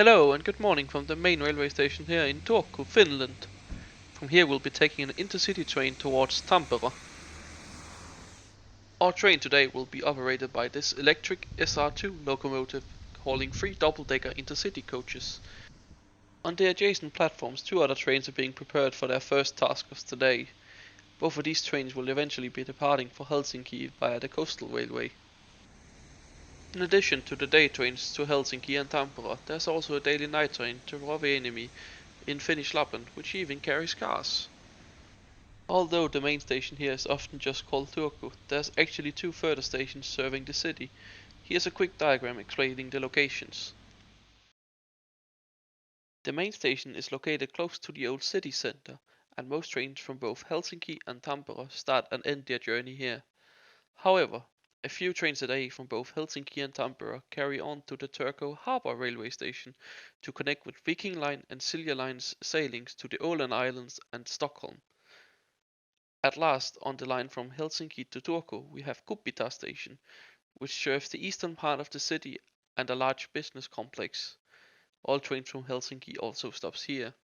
Hello and good morning from the main railway station here in Turku, Finland. From here we'll be taking an intercity train towards Tampere. Our train today will be operated by this electric Sr2 locomotive, hauling 3 double-decker intercity coaches. On the adjacent platforms 2 other trains are being prepared for their first task of the day. Both of these trains will eventually be departing for Helsinki via the coastal railway. In addition to the day trains to Helsinki and Tampere, there's also a daily night train to Rovaniemi in Finnish Lapland, which even carries cars. Although the main station here is often just called Turku, there's actually 2 further stations serving the city. Here's a quick diagram explaining the locations. The main station is located close to the old city center, and most trains from both Helsinki and Tampere start and end their journey here. However, a few trains a day from both Helsinki and Tampere carry on to the Turku Harbour railway station to connect with Viking Line and Silja Line's sailings to the Åland Islands and Stockholm. At last, on the line from Helsinki to Turku, we have Kupita station, which serves the eastern part of the city and a large business complex. All trains from Helsinki also stops here.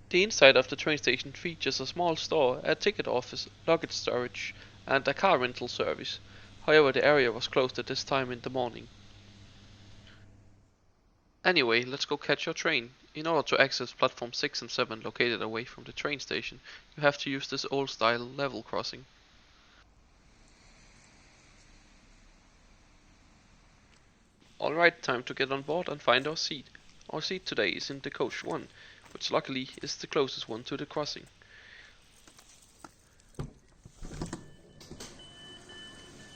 The inside of the train station features a small store, a ticket office, luggage storage, and a car rental service. However, the area was closed at this time in the morning. Anyway, let's go catch your train. In order to access platform 6 and 7 located away from the train station, you have to use this old style level crossing. Alright, time to get on board and find our seat. Our seat today is in the coach 1, which luckily is the closest one to the crossing.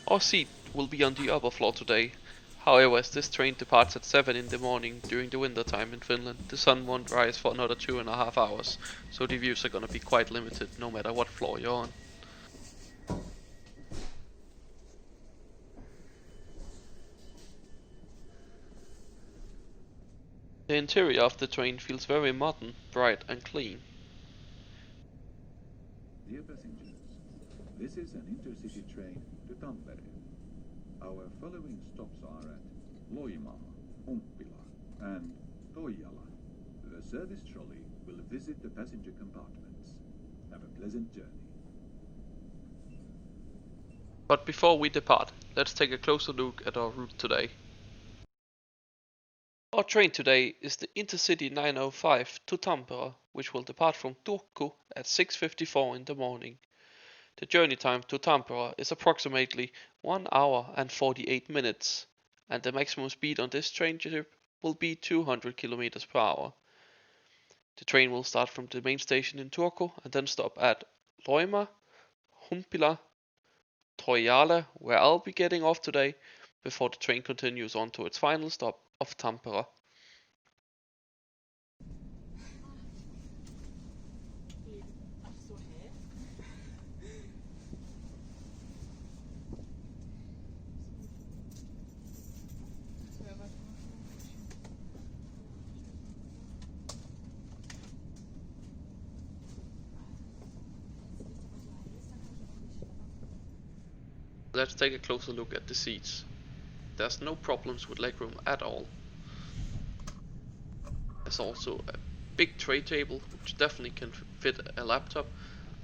Our seat will be on the upper floor today. However, as this train departs at 7 in the morning during the winter time in Finland, the sun won't rise for another 2.5 hours, so the views are gonna be quite limited no matter what floor you're on. The interior of the train feels very modern, bright and clean. Dear passengers, this is an intercity train to Tampere. Our following stops are at Loimaa, Humppila and Toijala. The service trolley will visit the passenger compartments. Have a pleasant journey. But before we depart, let's take a closer look at our route today. Our train today is the Intercity 905 to Tampere, which will depart from Turku at 6:54 in the morning. The journey time to Tampere is approximately 1 hour and 48 minutes, and the maximum speed on this train trip will be 200 km per hour. The train will start from the main station in Turku and then stop at Loimaa, Humppila, Toijala, where I'll be getting off today, before the train continues on to its final stop of Tampere. Let's take a closer look at the seats. There's no problems with legroom at all. There's also a big tray table, which definitely can fit a laptop.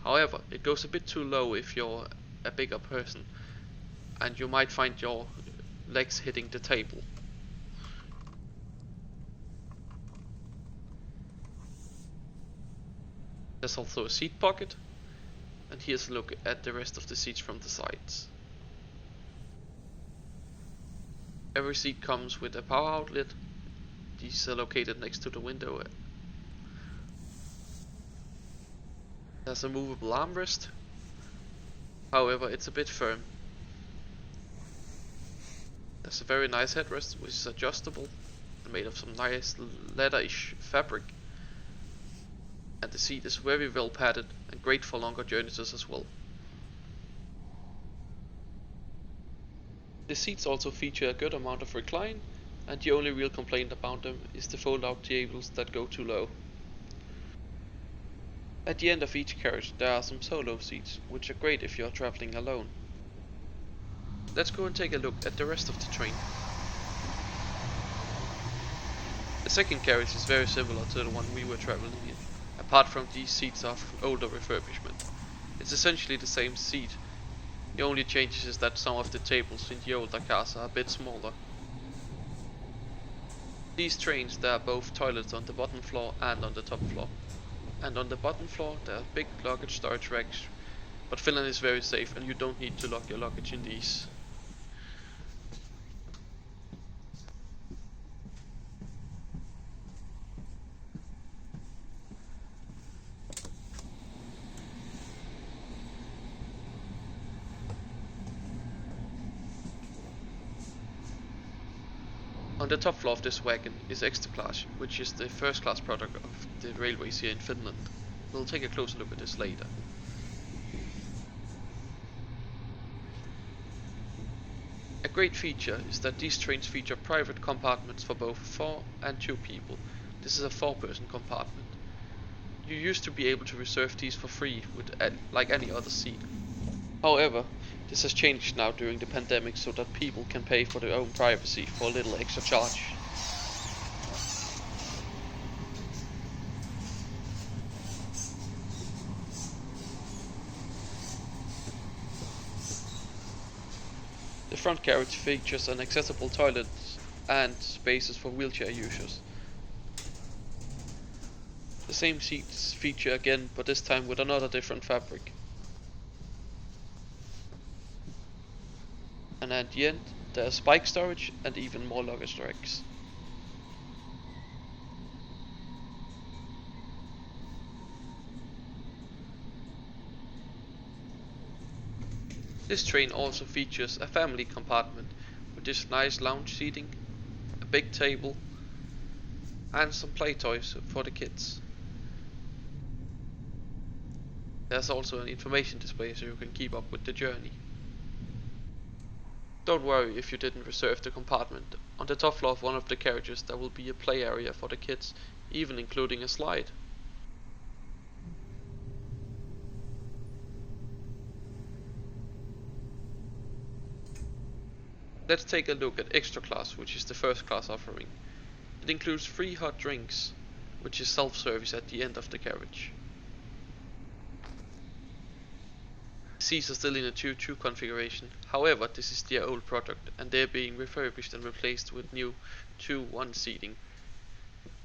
However, it goes a bit too low if you're a bigger person, and you might find your legs hitting the table. There's also a seat pocket, and here's a look at the rest of the seats from the sides. Every seat comes with a power outlet. These are located next to the window. There's a movable armrest, however it's a bit firm. There's a very nice headrest which is adjustable and made of some nice leatherish fabric. And the seat is very well padded and great for longer journeys as well. The seats also feature a good amount of recline, and the only real complaint about them is the fold-out tables that go too low. At the end of each carriage there are some solo seats, which are great if you are traveling alone. Let's go and take a look at the rest of the train. The second carriage is very similar to the one we were traveling in, apart from these seats are from older refurbishment. It's essentially the same seat, the only change is that some of the tables in the older cars are a bit smaller. These trains, there are both toilets on the bottom floor and on the top floor. And on the bottom floor there are big luggage storage racks, but Finland is very safe and you don't need to lock your luggage in these. On the top floor of this wagon is extra class, which is the first class product of the railways here in Finland. We'll take a closer look at this later. A great feature is that these trains feature private compartments for both 4 and 2 people. This is a 4-person compartment. You used to be able to reserve these for free like any other seat. However, this has changed now during the pandemic so that people can pay for their own privacy for a little extra charge. The front carriage features an accessible toilet and spaces for wheelchair users. The same seats feature again, but this time with another different fabric. And at the end, there's bike storage and even more luggage racks. This train also features a family compartment with this nice lounge seating, a big table, and some play toys for the kids. There's also an information display so you can keep up with the journey. Don't worry if you didn't reserve the compartment. On the top floor of one of the carriages there will be a play area for the kids, even including a slide. Let's take a look at extra class, which is the first class offering. It includes free hot drinks, which is self-service at the end of the carriage. Seats are still in a 2-2 configuration, however this is their old product and they're being refurbished and replaced with new 2-1 seating.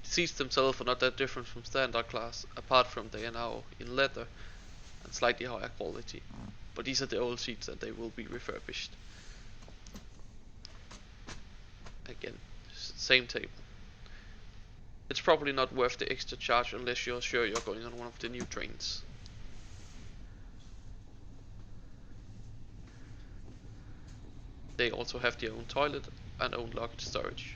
The seats themselves are not that different from standard class, apart from they are now in leather and slightly higher quality, but these are the old seats and they will be refurbished. Again, same table. It's probably not worth the extra charge unless you're sure you're going on one of the new trains. They also have their own toilet and own luggage storage.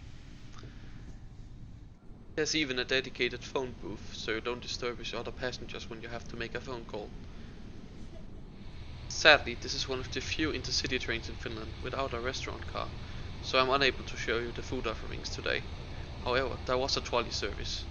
There's even a dedicated phone booth, so you don't disturb your other passengers when you have to make a phone call. Sadly, this is one of the few intercity trains in Finland without a restaurant car, so I'm unable to show you the food offerings today. However, there was a trolley service.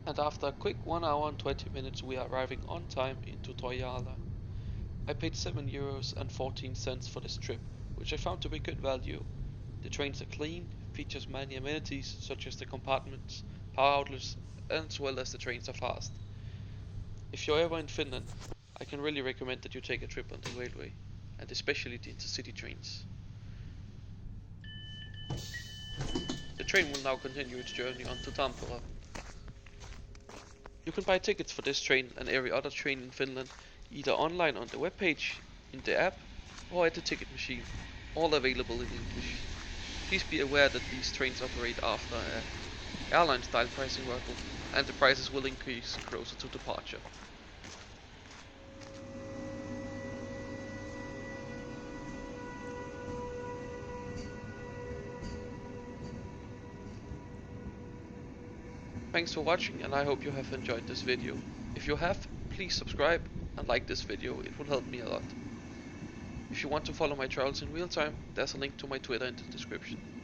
And after a quick 1 hour and 20 minutes we are arriving on time into Toijala. I paid €7.14 for this trip, which I found to be good value. The trains are clean, features many amenities such as the compartments, power outlets, as well as the trains are fast. If you're ever in Finland, I can really recommend that you take a trip on the railway, and especially the intercity trains. The train will now continue its journey on to Tampere. You can buy tickets for this train and every other train in Finland either online on the webpage, in the app, or at the ticket machine, all available in English. Please be aware that these trains operate after a airline-style pricing model, and the prices will increase closer to departure. Thanks for watching, and I hope you have enjoyed this video. If you have, please subscribe and like this video, it will help me a lot. If you want to follow my travels in real time, there's a link to my Twitter in the description.